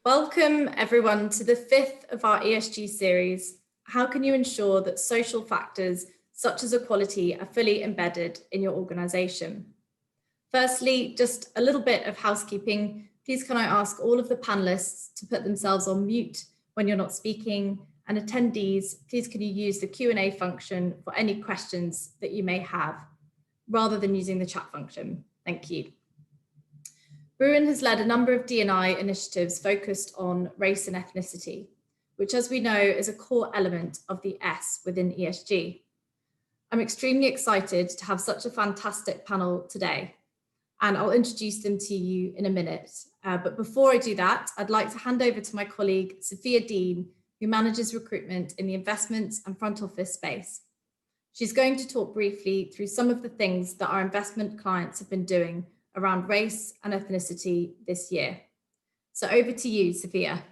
Welcome everyone to the fifth of our ESG series. How can you ensure that social factors such as equality are fully embedded in your organisation? Firstly, just a little bit of housekeeping. Please can I ask all of the panellists to put themselves on mute when you're not speaking, and attendees, please can you use the Q&A function for any questions that you may have, rather than using the chat function. Thank you. BRUIN has led a number of D&I initiatives focused on race and ethnicity, which, as we know, is a core element of the S within ESG. I'm extremely excited to have such a fantastic panel today, and I'll introduce them to you in a minute. But before I do that, I'd like to hand over to my colleague, Sophia Dean, who manages recruitment in the investments and front office space. She's going to talk briefly through some of the things that our investment clients have been doing around race and ethnicity this year. So over to you, Sophia.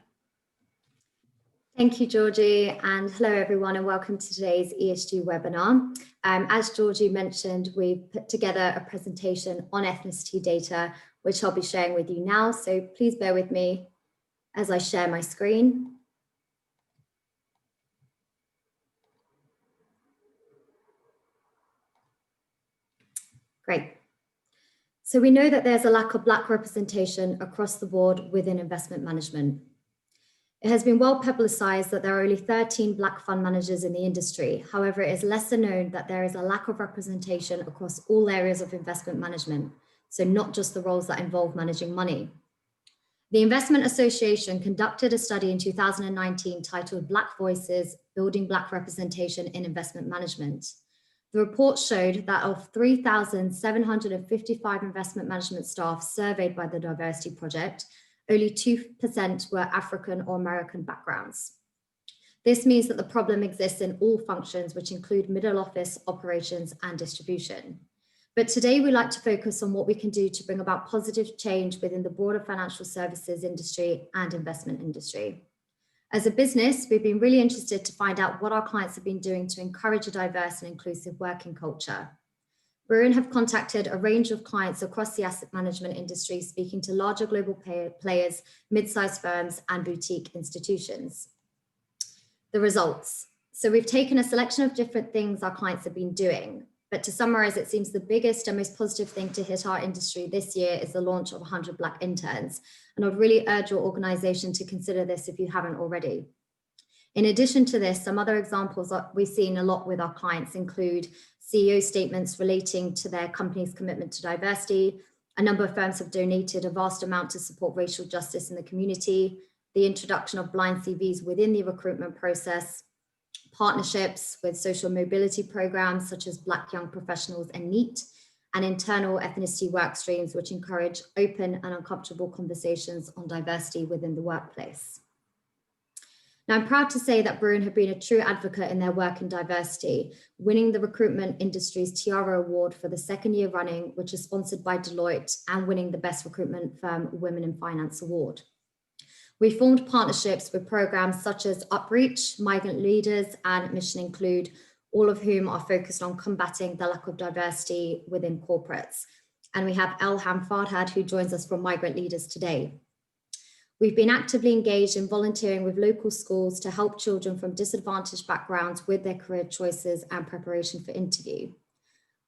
Thank you, Georgie, and hello everyone, and welcome to today's ESG webinar. As Georgie mentioned, we've put together a presentation on ethnicity data, which I'll be sharing with you now. So please bear with me as I share my screen. Great. So we know that there's a lack of Black representation across the board within investment management. It has been well publicised that there are only 13 Black fund managers in the industry. However, it is lesser known that there is a lack of representation across all areas of investment management, so not just the roles that involve managing money. The Investment Association conducted a study in 2019 titled Black Voices, Building Black Representation in Investment Management. The report showed that of 3,755 investment management staff surveyed by the Diversity Project, only 2% were African or American backgrounds. This means that the problem exists in all functions, which include middle office, operations, and distribution. But today we'd like to focus on what we can do to bring about positive change within the broader financial services industry and investment industry. As a business, we've been really interested to find out what our clients have been doing to encourage a diverse and inclusive working culture. BRUIN have contacted a range of clients across the asset management industry, speaking to larger global players, mid-sized firms, and boutique institutions. The results. So we've taken a selection of different things our clients have been doing, but to summarize, it seems the biggest and most positive thing to hit our industry this year is the launch of 100 Black interns. And I'd really urge your organization to consider this if you haven't already. In addition to this, some other examples that we've seen a lot with our clients include CEO statements relating to their company's commitment to diversity. A number of firms have donated a vast amount to support racial justice in the community, the introduction of blind CVs within the recruitment process, partnerships with social mobility programs such as Black Young Professionals and NEAT, and internal ethnicity work streams which encourage open and uncomfortable conversations on diversity within the workplace. Now, I'm proud to say that BRUIN have been a true advocate in their work in diversity, winning the recruitment industry's Tiara Award for the second year running, which is sponsored by Deloitte, and winning the Best Recruitment Firm Women in Finance Award. We formed partnerships with programs such as Upreach, Migrant Leaders, and Mission Include, all of whom are focused on combating the lack of diversity within corporates. And we have Elham Farhad, who joins us from Migrant Leaders today. We've been actively engaged in volunteering with local schools to help children from disadvantaged backgrounds with their career choices and preparation for interview.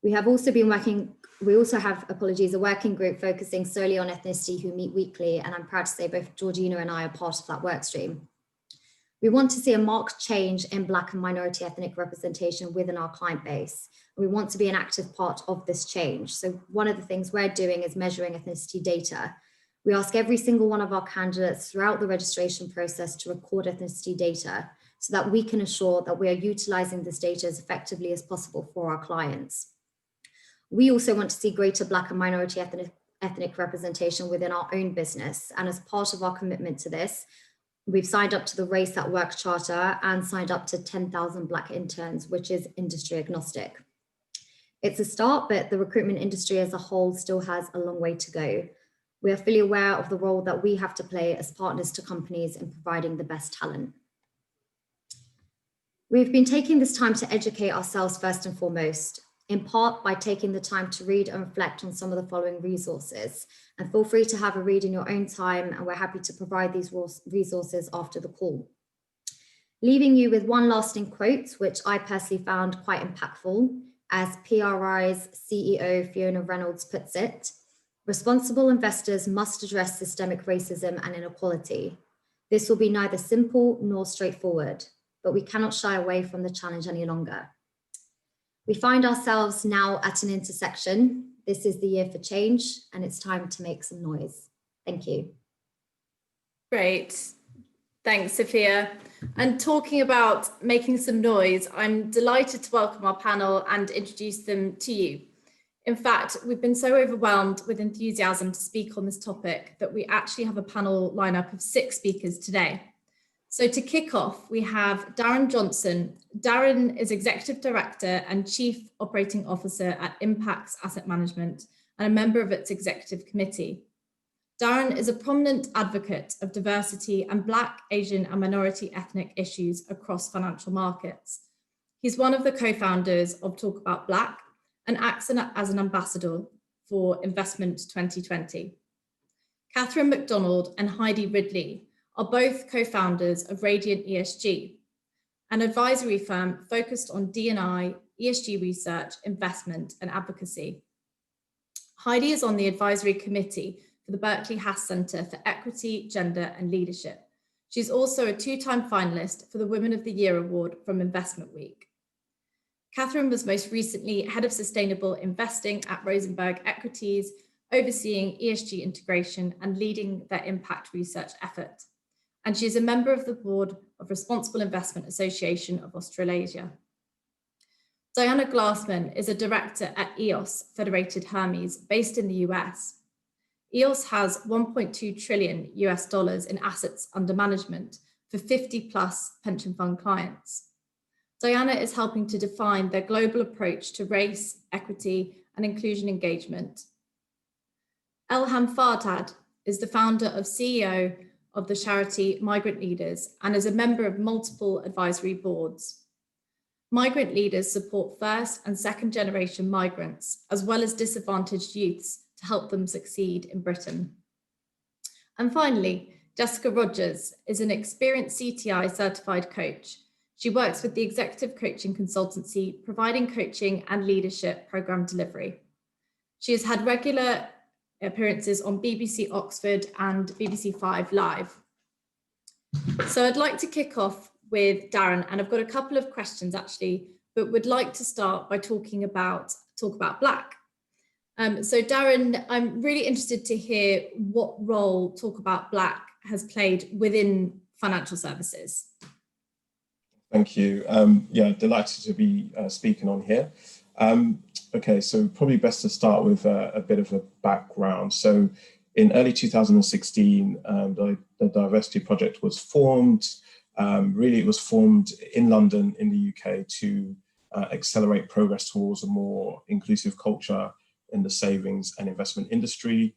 We also have a working group focusing solely on ethnicity who meet weekly, and I'm proud to say both Georgina and I are part of that work stream. We want to see a marked change in Black and minority ethnic representation within our client base. We want to be an active part of this change. So one of the things we're doing is measuring ethnicity data. We ask every single one of our candidates throughout the registration process to record ethnicity data so that we can ensure that we are utilizing this data as effectively as possible for our clients. We also want to see greater Black and minority ethnic representation within our own business. And as part of our commitment to this, we've signed up to the Race at Work Charter and signed up to 10,000 Black interns, which is industry agnostic. It's a start, but the recruitment industry as a whole still has a long way to go. We are fully aware of the role that we have to play as partners to companies in providing the best talent. We've been taking this time to educate ourselves first and foremost. in part by taking the time to read and reflect on some of the following resources. And feel free to have a read in your own time, and we're happy to provide these resources after the call. Leaving you with one lasting quote, which I personally found quite impactful, as PRI's CEO Fiona Reynolds puts it: responsible investors must address systemic racism and inequality. This will be neither simple nor straightforward, but we cannot shy away from the challenge any longer. We find ourselves now at an intersection. This is the year for change, and it's time to make some noise. Thank you. Great. Thanks, Sophia. And talking about making some noise, I'm delighted to welcome our panel and introduce them to you. In fact, we've been so overwhelmed with enthusiasm to speak on this topic that we actually have a panel lineup of 6 speakers today. So to kick off, we have Darren Johnson. Darren is Executive Director and Chief Operating Officer at Impacts Asset Management and a member of its Executive Committee. Darren is a prominent advocate of diversity and Black, Asian and minority ethnic issues across financial markets. He's one of the co-founders of Talk About Black and acts as an ambassador for Investment 2020. Catherine McDonald and Heidi Ridley are both co-founders of Radiant ESG, an advisory firm focused on D&I, ESG research, investment and advocacy. Heidi is on the advisory committee for the Berkeley Haas Center for Equity, Gender and Leadership. She's also a 2-time finalist for the Women of the Year Award from Investment Week. Catherine was most recently Head of Sustainable Investing at Rosenberg Equities, overseeing ESG integration and leading their impact research effort. And she is a member of the board of Responsible Investment Association of Australasia. Diana Glassman is a director at EOS Federated Hermes, based in the US. EOS has $1.2 trillion in assets under management for 50+ pension fund clients. Diana is helping to define their global approach to race, equity, and inclusion engagement. Elham Fardad is the founder and CEO of the charity Migrant Leaders and is a member of multiple advisory boards. Migrant Leaders support first and second generation migrants, as well as disadvantaged youths, to help them succeed in Britain. And finally, Jessica Rogers is an experienced CTI certified coach. She works with the Executive Coaching Consultancy, providing coaching and leadership program delivery. She has had regular appearances on BBC Oxford and BBC 5 Live. So I'd like to kick off with Darren, and I've got a couple of questions actually, but would like to start by Talk About Black. So Darren, I'm really interested to hear what role Talk About Black has played within financial services. Thank you. Yeah, delighted to be speaking on here. Okay, so probably best to start with a bit of a background. So in early 2016, the Diversity Project was formed. Really, it was formed in London, in the UK, to accelerate progress towards a more inclusive culture in the savings and investment industry.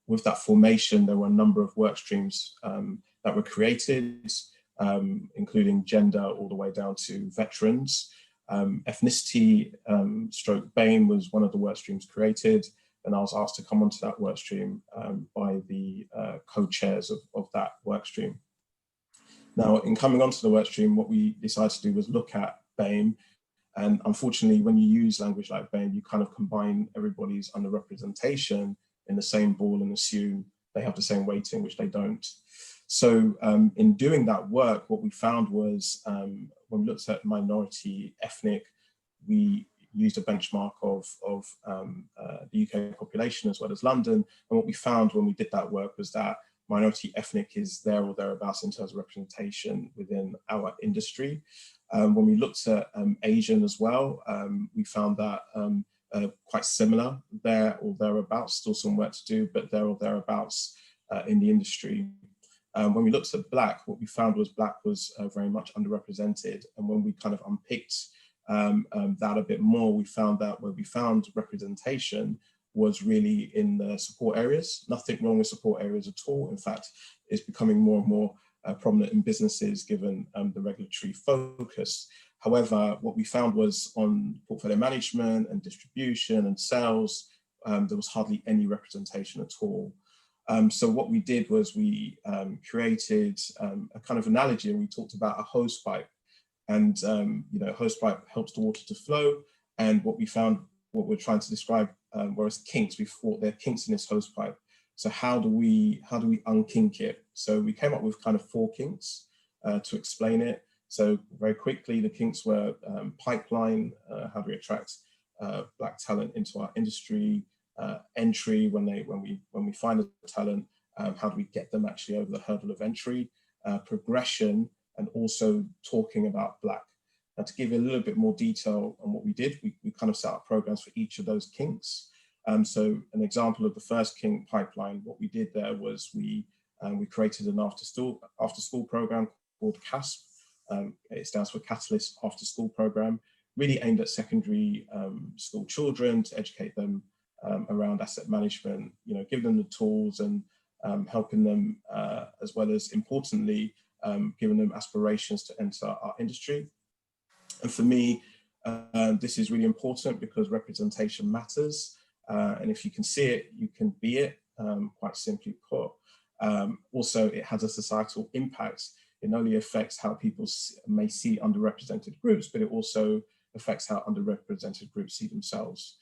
With that formation, there were a number of work streams that were created, including gender all the way down to veterans. Ethnicity stroke BAME was one of the work streams created, and I was asked to come onto that work stream by the co-chairs of that work stream. Now, in coming onto the work stream, what we decided to do was look at BAME. And unfortunately, when you use language like BAME, you kind of combine everybody's underrepresentation in the same ball and assume they have the same weighting, which they don't. So in doing that work, what we found was when we looked at minority ethnic, we used a benchmark of the UK population as well as London. And what we found when we did that work was that minority ethnic is there or thereabouts in terms of representation within our industry. When we looked at Asian as well, we found that quite similar there or thereabouts, still some work to do, but there or thereabouts in the industry. When we looked at Black, what we found was Black was very much underrepresented. And when we kind of unpicked that a bit more, we found that where we found representation was really in the support areas. Nothing wrong with support areas at all. In fact, it's becoming more and more prominent in businesses given the regulatory focus. However, what we found was on portfolio management and distribution and sales, there was hardly any representation at all. So what we did was we created a kind of analogy, and we talked about a hose pipe. And hose pipe helps the water to flow. And what we found, what we're trying to describe, whereas kinks, we thought there are kinks in this hose pipe. So how do we unkink it? So we came up with kind of 4 kinks to explain it. So very quickly, the kinks were pipeline, how do we attract Black talent into our industry, entry when we find a talent, how do we get them actually over the hurdle of entry, progression, and also talking about Black. Now, to give you a little bit more detail on what we did, we kind of set up programs for each of those kinks. So an example of the first kink, pipeline, what we did there was we created an after school program called CASP. It stands for Catalyst After School Program, really aimed at secondary school children to educate them around asset management, give them the tools and helping them, as well as importantly, giving them aspirations to enter our industry. And for me, this is really important because representation matters. And if you can see it, you can be it, quite simply put. Also, it has a societal impact. It not only affects how people may see underrepresented groups, but it also affects how underrepresented groups see themselves.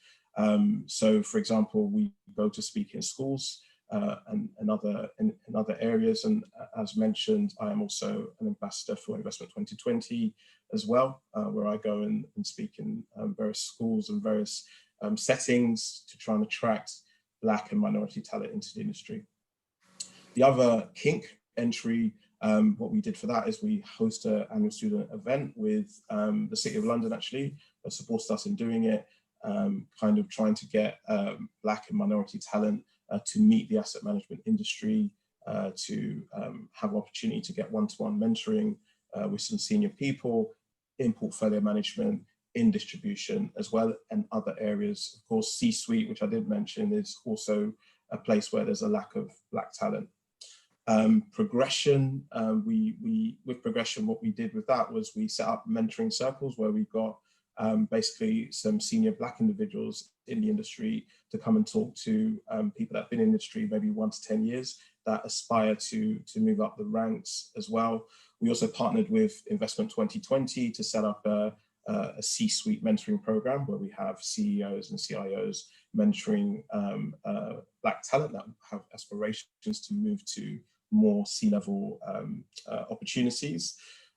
So, for example, we go to speak in schools and in other areas. And as mentioned, I am also an ambassador for Investment 2020 as well, where I go and speak in various schools and various settings to try and attract Black and minority talent into the industry. The other kink entry, what we did for that is we host an annual student event with the City of London, actually, that supports us in doing it, kind of trying to get Black and minority talent to meet the asset management industry, to have opportunity to get one-to-one mentoring with some senior people in portfolio management, in distribution as well, and other areas. Of course, C-suite, which I did mention, is also a place where there's a lack of Black talent. Progression, with progression, what we did with that was we set up mentoring circles where we got basically some senior Black individuals in the industry to come and talk to people that have been in the industry maybe 1 to 10 years that aspire to move up the ranks as well. We also partnered with Investment 2020 to set up a C-suite mentoring program where we have CEOs and CIOs mentoring Black talent that have aspirations to move to more C-level opportunities.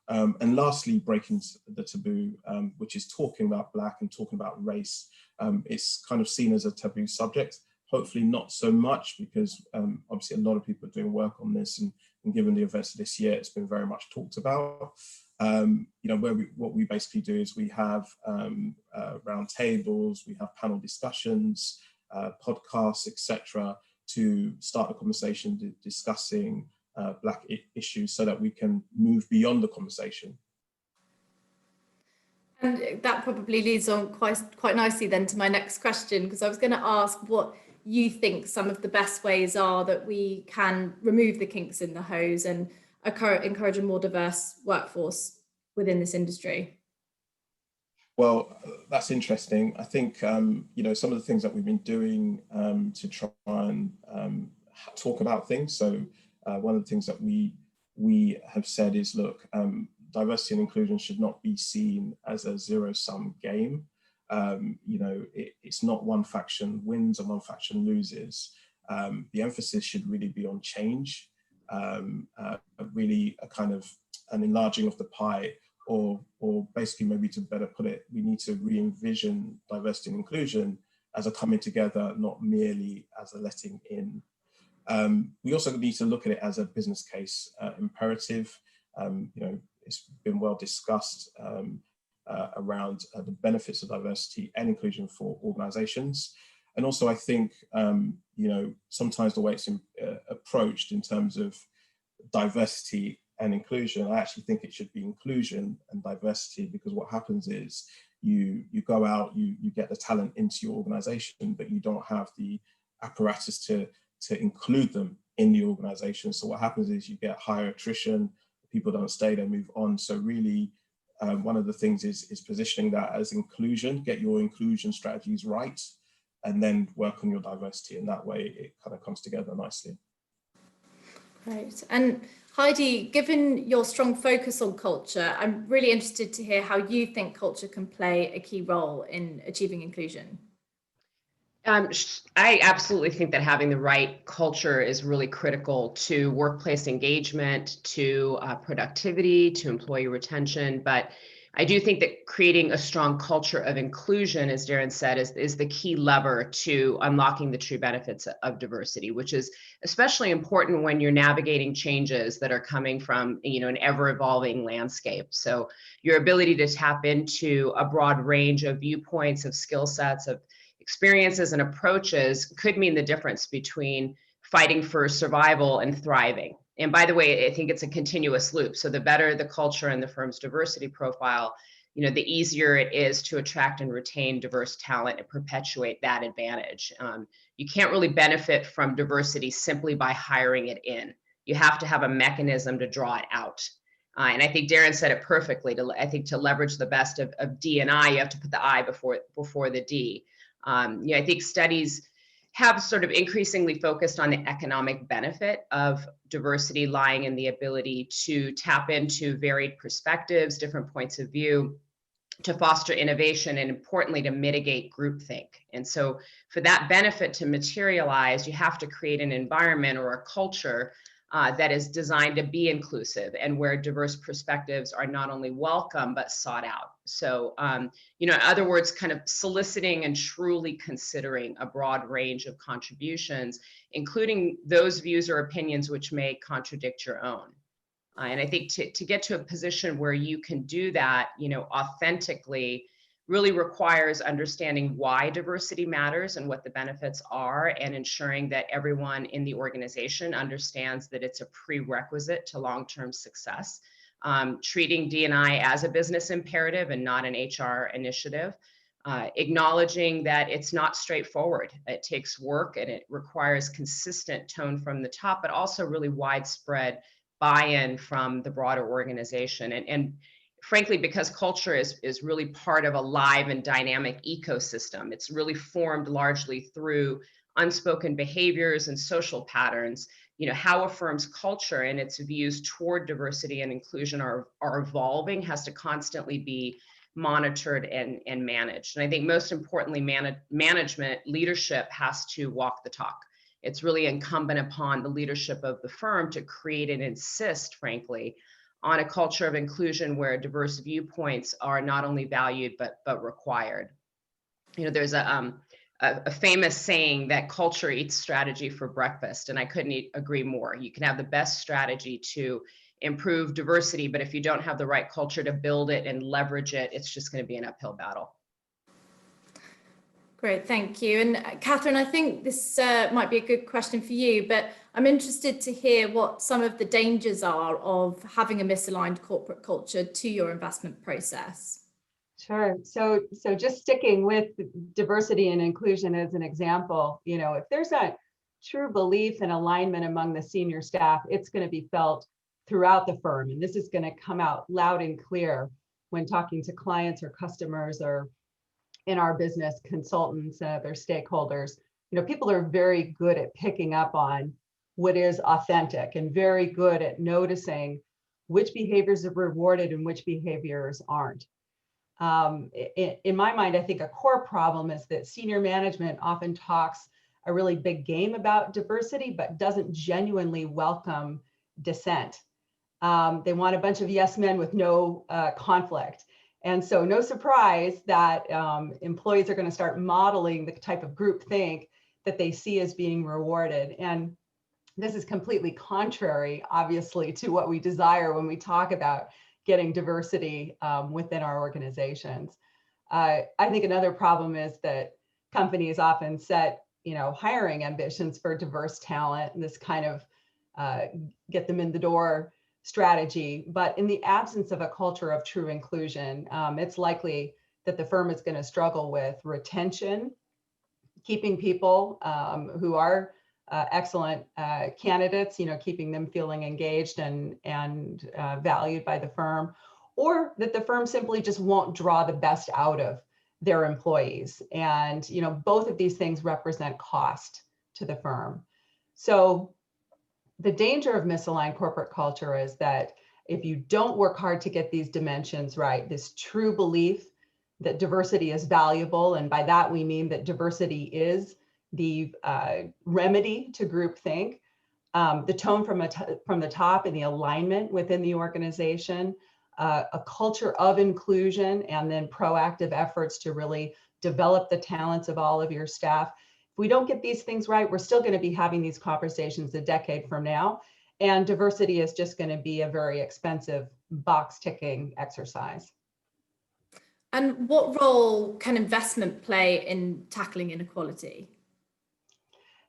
And lastly, breaking the taboo, which is talking about Black and talking about race. It's kind of seen as a taboo subject. Hopefully not so much, because obviously a lot of people are doing work on this, and given the events of this year, it's been very much talked about. What we basically do is we have round tables, we have panel discussions, podcasts, etc., to start a conversation discussing Black issues so that we can move beyond the conversation. And that probably leads on quite nicely then to my next question, because I was going to ask what you think some of the best ways are that we can remove the kinks in the hose and encourage a more diverse workforce within this industry. Well, that's interesting. I think, some of the things that we've been doing to try and talk about things. So one of the things that we have said is, look, diversity and inclusion should not be seen as a zero-sum game. It's not one faction wins and one faction loses. The emphasis should really be on change, really a kind of an enlarging of the pie, or basically, maybe to better put it, we need to re-envision diversity and inclusion as a coming together, not merely as a letting in. We also need to look at it as a business case imperative. It's been well discussed around the benefits of diversity and inclusion for organizations. And also, I think, sometimes the way it's approached in terms of diversity and inclusion, I actually think it should be inclusion and diversity, because what happens is you go out, you get the talent into your organization, but you don't have the apparatus to include them in the organization. So what happens is you get higher attrition, people don't stay, they move on. So really, one of the things is positioning that as inclusion, get your inclusion strategies right, and then work on your diversity. And that way it kind of comes together nicely. Great. And Heidi, given your strong focus on culture, I'm really interested to hear how you think culture can play a key role in achieving inclusion. I absolutely think that having the right culture is really critical to workplace engagement, to productivity, to employee retention. But I do think that creating a strong culture of inclusion, as Darren said, is the key lever to unlocking the true benefits of diversity, which is especially important when you're navigating changes that are coming from, an ever-evolving landscape. So your ability to tap into a broad range of viewpoints, of skill sets, of experiences and approaches could mean the difference between fighting for survival and thriving. And by the way, I think it's a continuous loop. So the better the culture and the firm's diversity profile, the easier it is to attract and retain diverse talent and perpetuate that advantage. You can't really benefit from diversity simply by hiring it in. You have to have a mechanism to draw it out. And I think Darren said it perfectly. To leverage the best of D&I, you have to put the I before the D. I think studies have sort of increasingly focused on the economic benefit of diversity lying in the ability to tap into varied perspectives, different points of view, to foster innovation, and importantly, to mitigate groupthink. And so for that benefit to materialize, you have to create an environment or a culture that is designed to be inclusive and where diverse perspectives are not only welcome, but sought out. So, in other words, kind of soliciting and truly considering a broad range of contributions, including those views or opinions which may contradict your own. And I think to get to a position where you can do that, authentically, really requires understanding why diversity matters and what the benefits are, and ensuring that everyone in the organization understands that it's a prerequisite to long-term success. Treating D&I as a business imperative and not an HR initiative. Acknowledging that it's not straightforward. It takes work and it requires consistent tone from the top, but also really widespread buy-in from the broader organization. And frankly, because culture is really part of a live and dynamic ecosystem, it's really formed largely through unspoken behaviors and social patterns. How a firm's culture and its views toward diversity and inclusion are evolving has to constantly be monitored and managed. And I think most importantly, management leadership has to walk the talk. It's really incumbent upon the leadership of the firm to create and insist, frankly, on a culture of inclusion where diverse viewpoints are not only valued, but required. There's a famous saying that culture eats strategy for breakfast, and I couldn't agree more. You can have the best strategy to improve diversity, but if you don't have the right culture to build it and leverage it, it's just going to be an uphill battle. Great, thank you. And Catherine, I think this might be a good question for you, but I'm interested to hear what some of the dangers are of having a misaligned corporate culture to your investment process. Sure. So just sticking with diversity and inclusion as an example, if there's a true belief and alignment among the senior staff, it's going to be felt throughout the firm. And this is going to come out loud and clear when talking to clients or customers or in our business, consultants, their stakeholders. People are very good at picking up on what is authentic and very good at noticing which behaviors are rewarded and which behaviors aren't. In my mind, I think a core problem is that senior management often talks a really big game about diversity, but doesn't genuinely welcome dissent. They want a bunch of yes men with no conflict. And so no surprise that employees are going to start modeling the type of groupthink that they see as being rewarded. And this is completely contrary, obviously, to what we desire when we talk about getting diversity within our organizations. I think another problem is that companies often set, hiring ambitions for diverse talent, and this kind of get them in the door strategy. But in the absence of a culture of true inclusion, it's likely that the firm is going to struggle with retention, keeping people who are excellent candidates, keeping them feeling engaged and valued by the firm, or that the firm simply just won't draw the best out of their employees. And, you know, both of these things represent cost to the firm. So the danger of misaligned corporate culture is that if you don't work hard to get these dimensions right, this true belief that diversity is valuable, and by that we mean that diversity is the remedy to groupthink, the tone from the top and the alignment within the organization, a culture of inclusion, and then proactive efforts to really develop the talents of all of your staff. If we don't get these things right, we're still going to be having these conversations a decade from now, and diversity is just going to be a very expensive box ticking exercise. And what role can investment play in tackling inequality?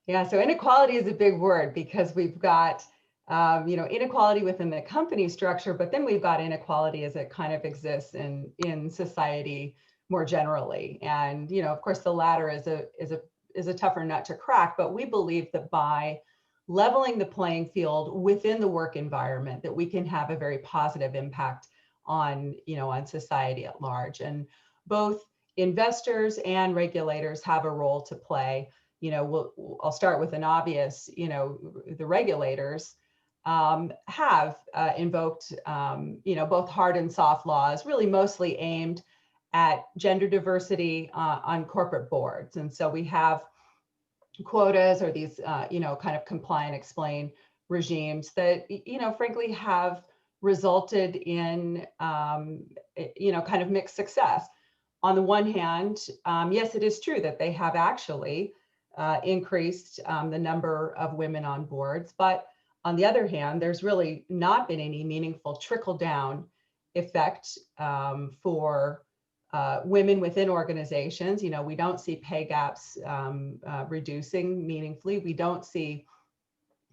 Yeah, so inequality is a big word because we've got inequality within the company structure, but then we've got inequality as it kind of exists in society more generally. And of course, the latter is a tougher nut to crack. But we believe that by leveling the playing field within the work environment, that we can have a very positive impact on society at large. And both investors and regulators have a role to play. I'll start with an obvious. The regulators have invoked, both hard and soft laws, really mostly aimed at gender diversity on corporate boards. And so we have quotas, or these, kind of comply and explain regimes that, frankly, have resulted in, kind of mixed success. On the one hand, yes, it is true that they have actually increased the number of women on boards, but on the other hand, there's really not been any meaningful trickle down effect for women within organizations. We don't see pay gaps reducing meaningfully. We don't see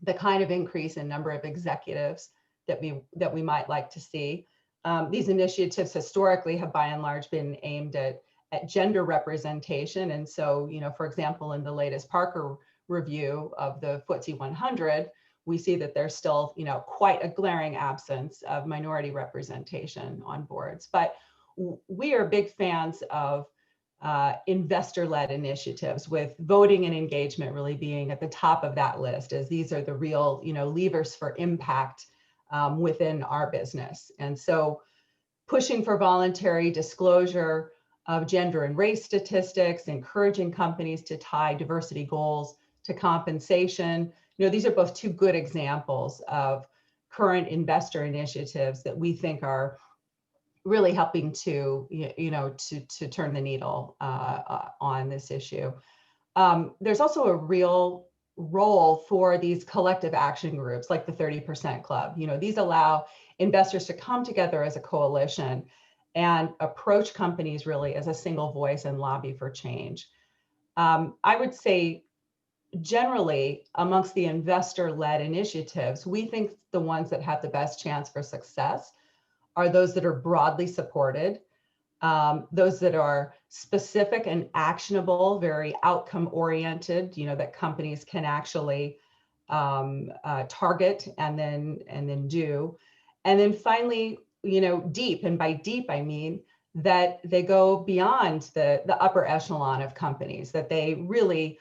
the kind of increase in number of executives that we might like to see. These initiatives historically have by and large been aimed at gender representation. And so, for example, in the latest Parker review of the FTSE 100, we see that there's still, quite a glaring absence of minority representation on boards. But we are big fans of investor-led initiatives, with voting and engagement really being at the top of that list, as these are the real, levers for impact within our business. And so pushing for voluntary disclosure of gender and race statistics, encouraging companies to tie diversity goals to compensation. These are both two good examples of current investor initiatives that we think are really helping to, to turn the needle on this issue. There's also a real role for these collective action groups like the 30% Club. These allow investors to come together as a coalition and approach companies really as a single voice and lobby for change. I would say generally amongst the investor-led initiatives, we think the ones that have the best chance for success are those that are broadly supported, those that are specific and actionable, very outcome-oriented, that companies can actually target and then do. And then finally, deep, and by deep I mean that they go beyond the upper echelon of companies, that they really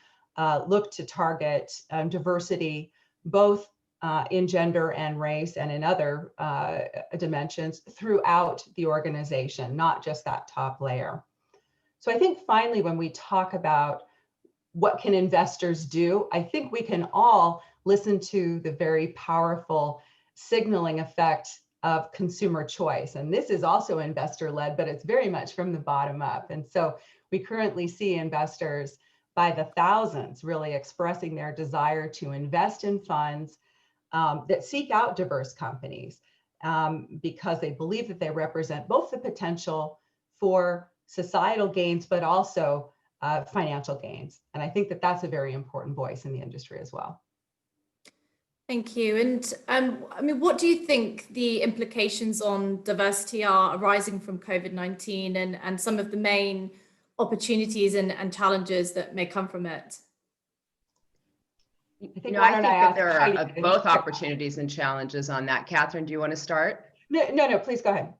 look to target diversity, both in gender and race and in other dimensions throughout the organization, not just that top layer. So I think finally, when we talk about what can investors do, I think we can all listen to the very powerful signaling effect of consumer choice. And this is also investor-led, but it's very much from the bottom up. And so we currently see investors by the thousands really expressing their desire to invest in funds that seek out diverse companies because they believe that they represent both the potential for societal gains, but also financial gains. And I think that that's a very important voice in the industry as well. Thank you. And what do you think the implications on diversity are arising from COVID-19 and some of the main opportunities and challenges that may come from it? I think that there are both opportunities and challenges on that. Catherine, do you want to start? No, please go ahead.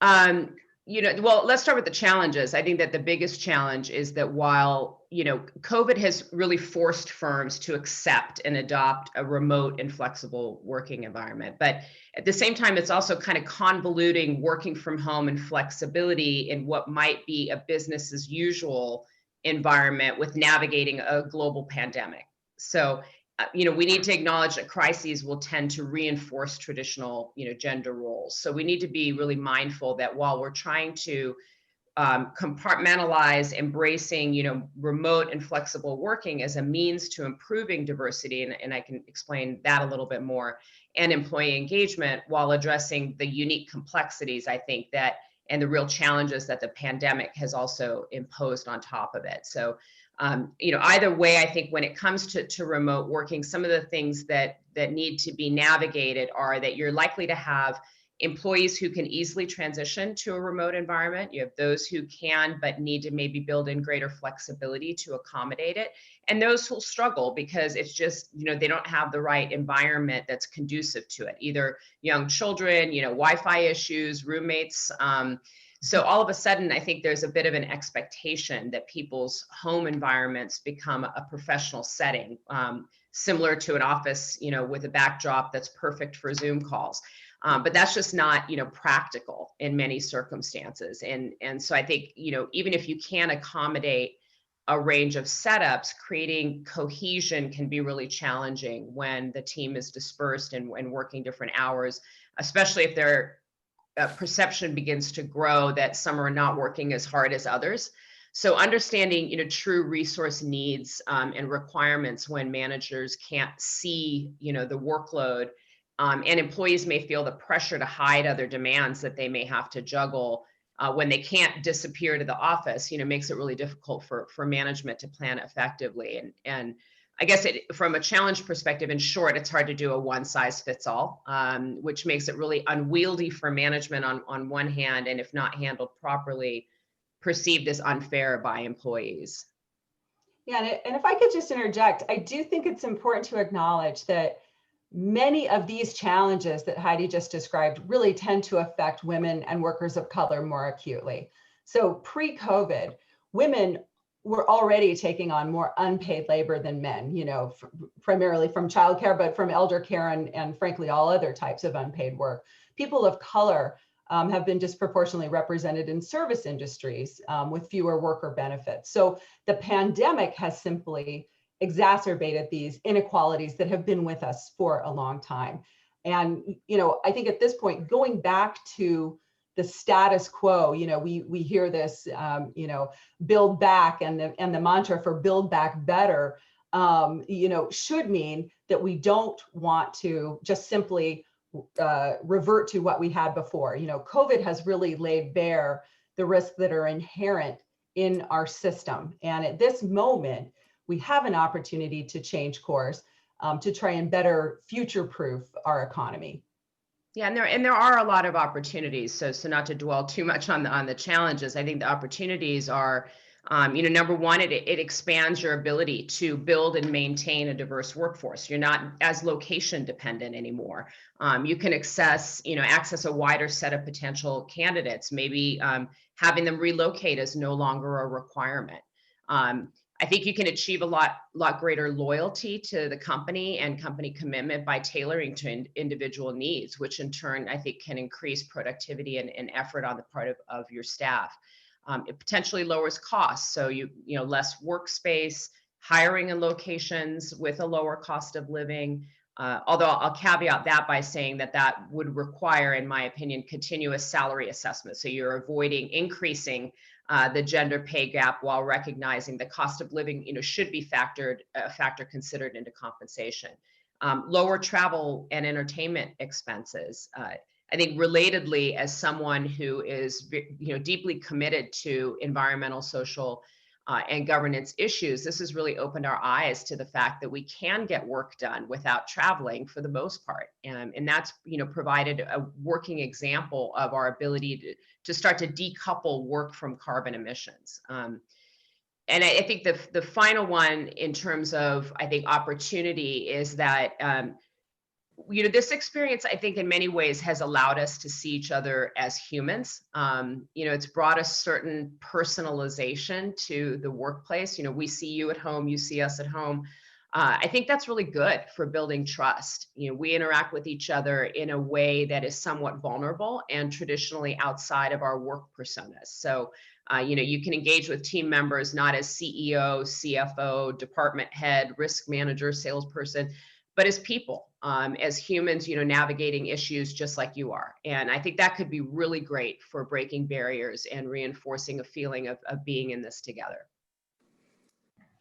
Well, let's start with the challenges. I think that the biggest challenge is that while, COVID has really forced firms to accept and adopt a remote and flexible working environment, but at the same time, it's also kind of convoluting working from home and flexibility in what might be a business as usual environment with navigating a global pandemic. So we need to acknowledge that crises will tend to reinforce traditional, gender roles. So we need to be really mindful that while we're trying to compartmentalize embracing, remote and flexible working as a means to improving diversity, and I can explain that a little bit more, and employee engagement, while addressing the unique complexities, I think, that and the real challenges that the pandemic has also imposed on top of it. So either way, I think when it comes to remote working, some of the things that need to be navigated are that you're likely to have employees who can easily transition to a remote environment. You have those who can, but need to maybe build in greater flexibility to accommodate it. And those who'll struggle because it's just, they don't have the right environment that's conducive to it, either young children, Wi-Fi issues, roommates. So all of a sudden, I think there's a bit of an expectation that people's home environments become a professional setting, similar to an office, with a backdrop that's perfect for Zoom calls. But that's just not, practical in many circumstances. And so I think, even if you can accommodate a range of setups, creating cohesion can be really challenging when the team is dispersed and working different hours, especially if their perception begins to grow that some are not working as hard as others. So understanding, true resource needs and requirements when managers can't see, the workload, and employees may feel the pressure to hide other demands that they may have to juggle when they can't disappear to the office, makes it really difficult for management to plan effectively. And I guess from a challenge perspective, in short, it's hard to do a one size fits all, which makes it really unwieldy for management on one hand, and if not handled properly, perceived as unfair by employees. Yeah, and if I could just interject, I do think it's important to acknowledge that many of these challenges that Heidi just described really tend to affect women and workers of color more acutely. So pre-COVID, women were already taking on more unpaid labor than men, primarily from childcare, but from elder care and frankly, all other types of unpaid work. People of color have been disproportionately represented in service industries with fewer worker benefits. So the pandemic has simply exacerbated these inequalities that have been with us for a long time. And, I think at this point, going back to the status quo, we hear this, build back, and the mantra for build back better, should mean that we don't want to just simply revert to what we had before. COVID has really laid bare the risks that are inherent in our system. And at this moment, we have an opportunity to change course, to try and better future-proof our economy. Yeah, and there are a lot of opportunities. So not to dwell too much on the challenges, I think the opportunities are, number one, it expands your ability to build and maintain a diverse workforce. You're not as location dependent anymore. You can access a wider set of potential candidates. Maybe having them relocate is no longer a requirement. I think you can achieve a lot greater loyalty to the company and company commitment by tailoring to individual needs, which in turn, I think, can increase productivity and effort on the part of your staff. It potentially lowers costs. So less workspace, hiring in locations with a lower cost of living. Although I'll caveat that by saying that would require, in my opinion, continuous salary assessment. So you're avoiding increasing the gender pay gap while recognizing the cost of living, should be a factor considered into compensation. Lower travel and entertainment expenses. I think relatedly, as someone who is, deeply committed to environmental, social, and governance issues, this has really opened our eyes to the fact that we can get work done without traveling for the most part. And that's, provided a working example of our ability to start to decouple work from carbon emissions. And I think the final one in terms of, I think, opportunity is that You know, this experience, I think in many ways has allowed us to see each other as humans. You know, it's brought a certain personalization to the workplace. You know, we see you at home, you see us at home. I think that's really good for building trust. You know, we interact with each other in a way that is somewhat vulnerable and traditionally outside of our work personas. So, you know, you can engage with team members not as CEO, CFO, department head, risk manager, salesperson, but as people, as humans, you know, navigating issues just like you are. And I think that could be really great for breaking barriers and reinforcing a feeling of being in this together.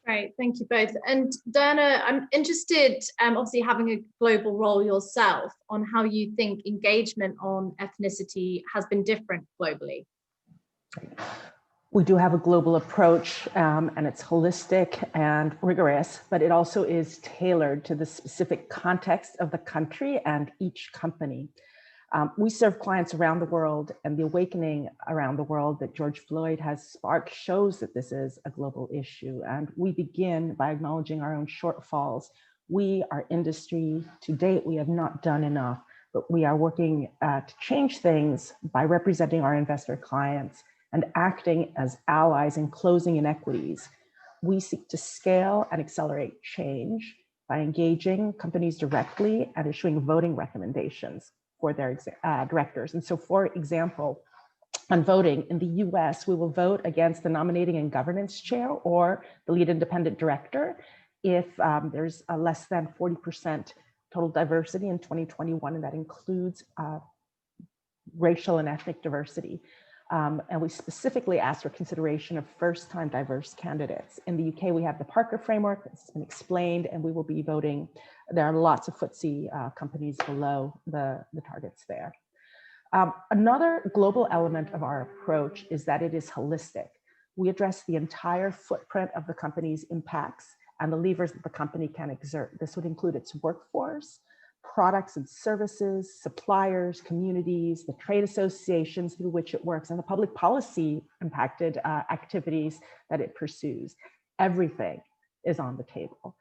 Great, thank you both. And Diana, I'm interested, obviously having a global role yourself, on how you think engagement on ethnicity has been different globally. We do have a global approach, and it's holistic and rigorous, but it also is tailored to the specific context of the country and each company. We serve clients around the world, and the awakening around the world that George Floyd has sparked shows that this is a global issue. And we begin by acknowledging our own shortfalls. We, our industry, to date, we have not done enough, but we are working to change things by representing our investor clients and acting as allies in closing inequities. We seek to scale and accelerate change by engaging companies directly and issuing voting recommendations for their directors. And so, for example, on voting in the US, we will vote against the nominating and governance chair or the lead independent director if there's a less than 40% total diversity in 2021, and that includes racial and ethnic diversity. And we specifically asked for consideration of first-time diverse candidates. In the UK, we have the Parker framework. It's been explained, and we will be voting. There are lots of FTSE companies below the targets there. Another global element of our approach is that it is holistic. We address the entire footprint of the company's impacts and the levers that the company can exert. This would include its workforce, products and services, suppliers, communities, the trade associations through which it works, and the public policy impacted activities that it pursues. Everything is on the table.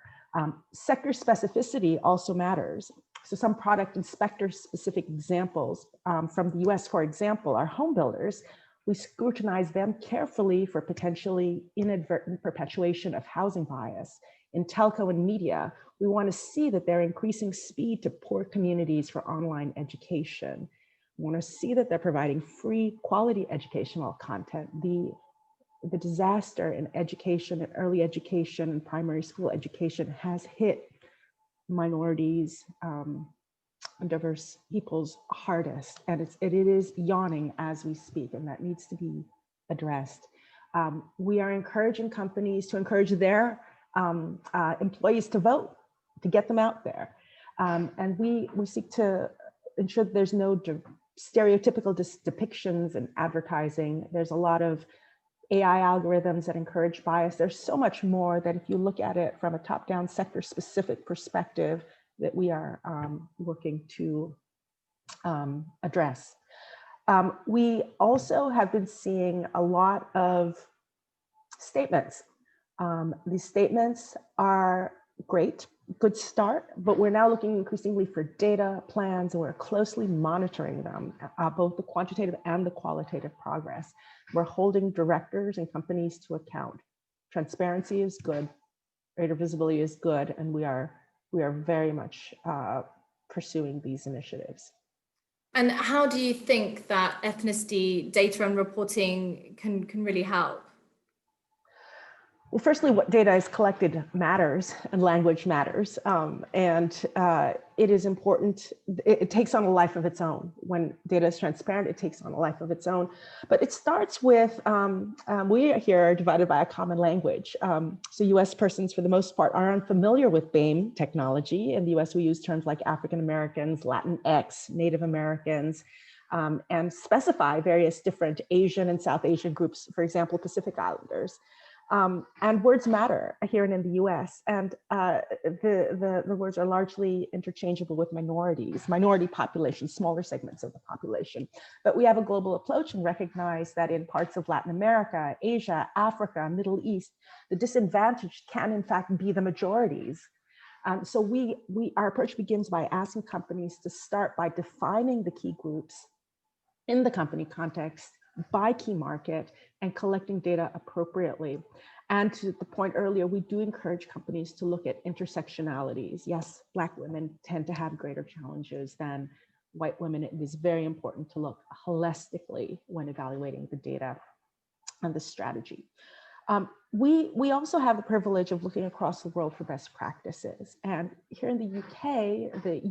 Sector specificity also matters. So some product inspector specific examples from the US, for example, are home builders. We scrutinize them carefully for potentially inadvertent perpetuation of housing bias. In telco and media, we want to see that they're increasing speed to poor communities for online education. We want to see that they're providing free quality educational content. The disaster in education and early education and primary school education has hit minorities and diverse peoples hardest, and it is yawning as we speak, and that needs to be addressed. We are encouraging companies to encourage their employees to vote, to get them out there. And we seek to ensure that there's no stereotypical depictions in advertising. There's a lot of AI algorithms that encourage bias. There's so much more that if you look at it from a top-down sector-specific perspective that we are working to address. We also have been seeing a lot of statements. These statements are great, good start, but we're now looking increasingly for data plans, and we're closely monitoring them, both the quantitative and the qualitative progress. We're holding directors and companies to account. Transparency is good, greater visibility is good, and we are very much pursuing these initiatives. And how do you think that ethnicity data and reporting can really help? Well, firstly, what data is collected matters, and language matters. It is important. It takes on a life of its own. When data is transparent, it takes on a life of its own. But it starts with, we here are divided by a common language. So US persons, for the most part, are unfamiliar with BAME technology. In the US, we use terms like African Americans, Latinx, Native Americans, and specify various different Asian and South Asian groups, for example, Pacific Islanders. And words matter here and in the US, and the words are largely interchangeable with minority populations, smaller segments of the population. But we have a global approach and recognize that in parts of Latin America, Asia, Africa, Middle East, the disadvantaged can in fact be the majorities. So our approach begins by asking companies to start by defining the key groups in the company context by key market and collecting data appropriately. And to the point earlier, we do encourage companies to look at intersectionalities. Yes, Black women tend to have greater challenges than white women. It is very important to look holistically when evaluating the data and the strategy. We also have the privilege of looking across the world for best practices. And here in the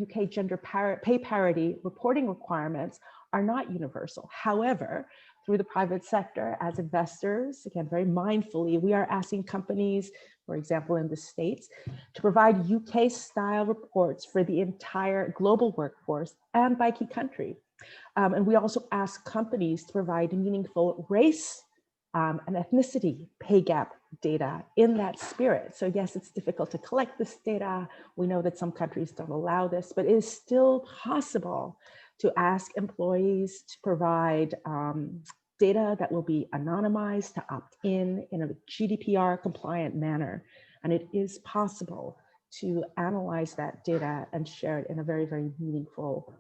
UK gender pay parity reporting requirements are not universal. However, through the private sector, as investors, again, very mindfully, we are asking companies, for example, in the States, to provide UK style reports for the entire global workforce and by key country. And we also ask companies to provide meaningful race and ethnicity pay gap data in that spirit. So yes, it's difficult to collect this data. We know that some countries don't allow this, but it is still possible to ask employees to provide data that will be anonymized, to opt in a GDPR compliant manner. And it is possible to analyze that data and share it in a very, very meaningful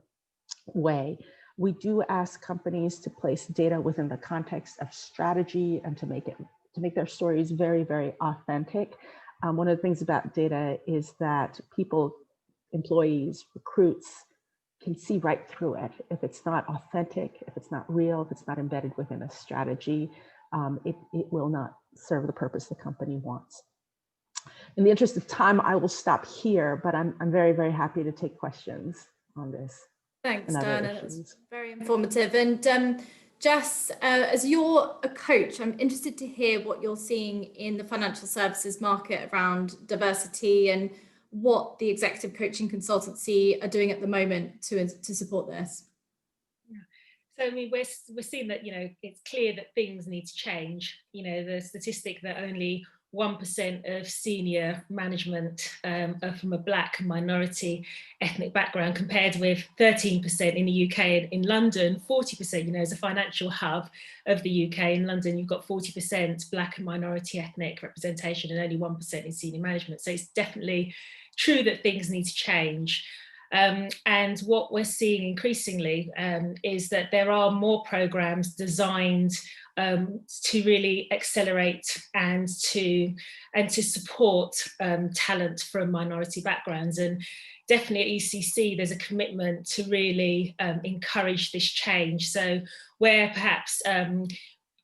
way. We do ask companies to place data within the context of strategy and to make their stories very, very authentic. One of the things about data is that people, employees, recruits can see right through it. If it's not authentic, if it's not real, if it's not embedded within a strategy, it will not serve the purpose the company wants. In the interest of time, I will stop here, but I'm very, very happy to take questions on this. Thanks, Diana. That's very informative. And Jess, as you're a coach, I'm interested to hear what you're seeing in the financial services market around diversity and what the executive coaching consultancy are doing at the moment to support this. Yeah. So I mean, we're seeing that, it's clear that things need to change. The statistic that only 1% of senior management are from a Black minority ethnic background, compared with 13% in the UK. And in London, 40%, as a financial hub of the UK, in London, you've got 40% Black and minority ethnic representation and only 1% in senior management. So it's definitely true that things need to change. And what we're seeing increasingly is that there are more programs designed to really accelerate and to support talent from minority backgrounds. And definitely at ECC, there's a commitment to really encourage this change. So where perhaps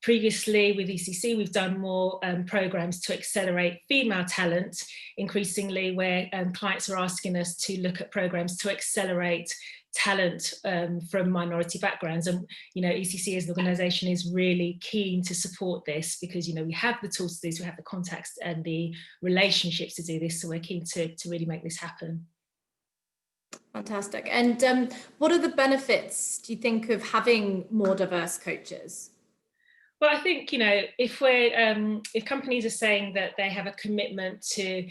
previously with ECC, we've done more programs to accelerate female talent, increasingly where clients are asking us to look at programs to accelerate talent from minority backgrounds. And ECC as an organisation is really keen to support this because we have the tools to do this, we have the contacts and the relationships to do this, so we're keen to really make this happen. Fantastic. And what are the benefits, do you think, of having more diverse coaches? Well, I think, if companies are saying that they have a commitment to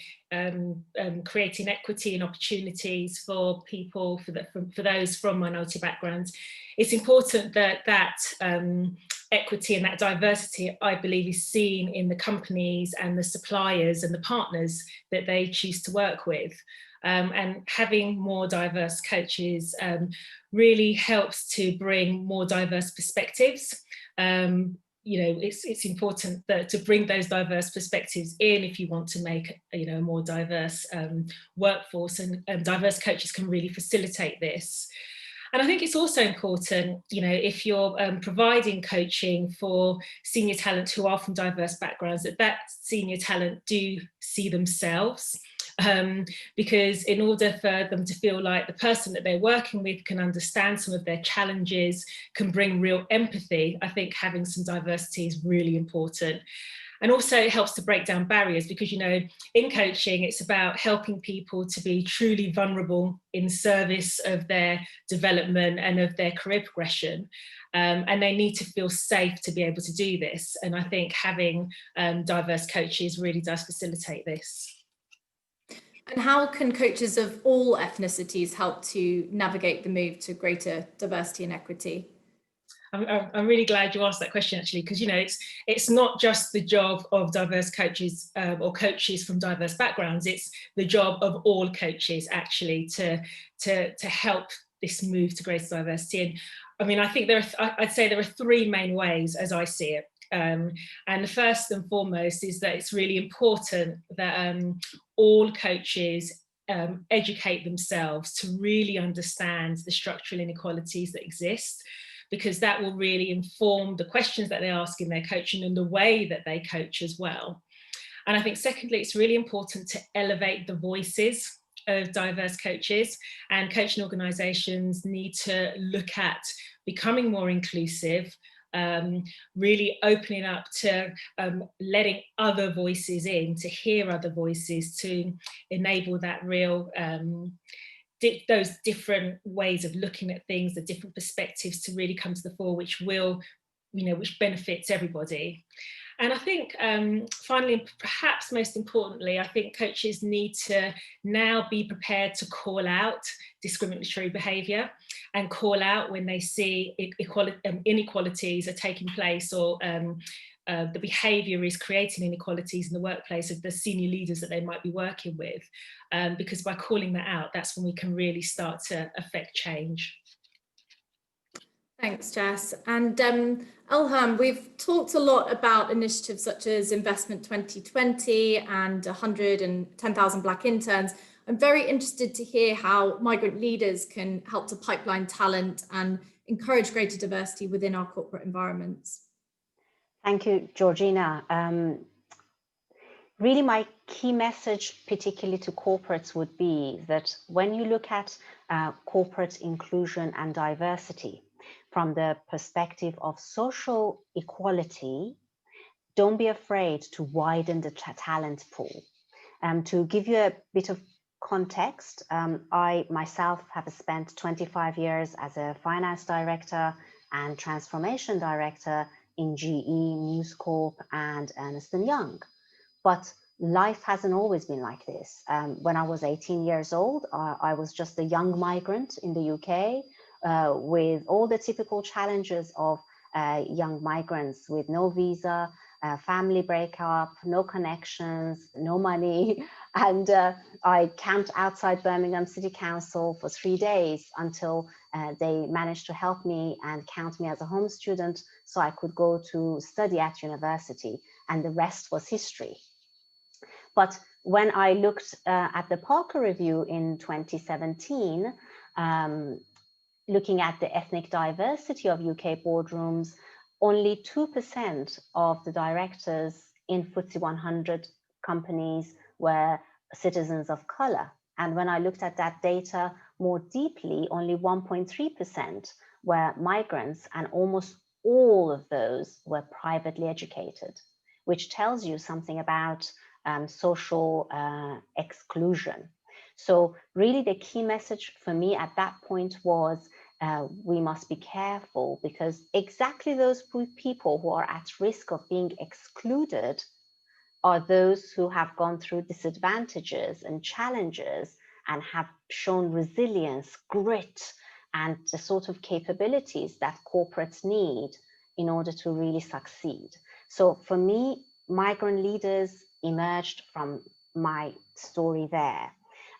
creating equity and opportunities for people, for those from minority backgrounds, it's important that equity and that diversity, I believe, is seen in the companies and the suppliers and the partners that they choose to work with. And having more diverse coaches really helps to bring more diverse perspectives. It's important to bring those diverse perspectives in if you want to make a more diverse workforce, and diverse coaches can really facilitate this. And I think it's also important, if you're providing coaching for senior talent who are from diverse backgrounds, that senior talent do see themselves. Because in order for them to feel like the person that they're working with can understand some of their challenges, can bring real empathy, I think having some diversity is really important. And also it helps to break down barriers because, in coaching, it's about helping people to be truly vulnerable in service of their development and of their career progression. And they need to feel safe to be able to do this. And I think having diverse coaches really does facilitate this. And how can coaches of all ethnicities help to navigate the move to greater diversity and equity? I'm really glad you asked that question, actually, because, you know, it's not just the job of diverse coaches or coaches from diverse backgrounds. It's the job of all coaches, actually, to help this move to greater diversity. And I mean, I think I'd say there are three main ways, as I see it. And the first and foremost is that it's really important that all coaches educate themselves to really understand the structural inequalities that exist, because that will really inform the questions that they ask in their coaching and the way that they coach as well. And I think secondly, it's really important to elevate the voices of diverse coaches, and coaching organisations need to look at becoming more inclusive, really opening up to letting other voices in, to hear other voices, to enable that real those different ways of looking at things, the different perspectives to really come to the fore, which will, you know, which benefits everybody. And I think finally, and perhaps most importantly, I think coaches need to now be prepared to call out discriminatory behaviour and call out when they see inequalities are taking place, or the behaviour is creating inequalities in the workplace of the senior leaders that they might be working with. Because by calling that out, that's when we can really start to affect change. Thanks, Jess. And Elham, we've talked a lot about initiatives such as Investment 2020 and 110,000 Black interns. I'm very interested to hear how migrant leaders can help to pipeline talent and encourage greater diversity within our corporate environments. Thank you, Georgina. Really, my key message, particularly to corporates, would be that when you look at corporate inclusion and diversity, from the perspective of social equality, don't be afraid to widen the talent pool. To give you a bit of context, I myself have spent 25 years as a finance director and transformation director in GE, News Corp, and Ernst & Young. But life hasn't always been like this. When I was 18 years old, I was just a young migrant in the UK, with all the typical challenges of young migrants, with no visa, family breakup, no connections, no money. And I camped outside Birmingham City Council for 3 days until they managed to help me and count me as a home student so I could go to study at university, and the rest was history. But when I looked at the Parker Review in 2017, looking at the ethnic diversity of UK boardrooms, only 2% of the directors in FTSE 100 companies were citizens of colour. And when I looked at that data more deeply, only 1.3% were migrants, and almost all of those were privately educated, which tells you something about social exclusion. So really the key message for me at that point was we must be careful, because exactly those people who are at risk of being excluded are those who have gone through disadvantages and challenges and have shown resilience, grit, and the sort of capabilities that corporates need in order to really succeed. So for me, migrant leaders emerged from my story there.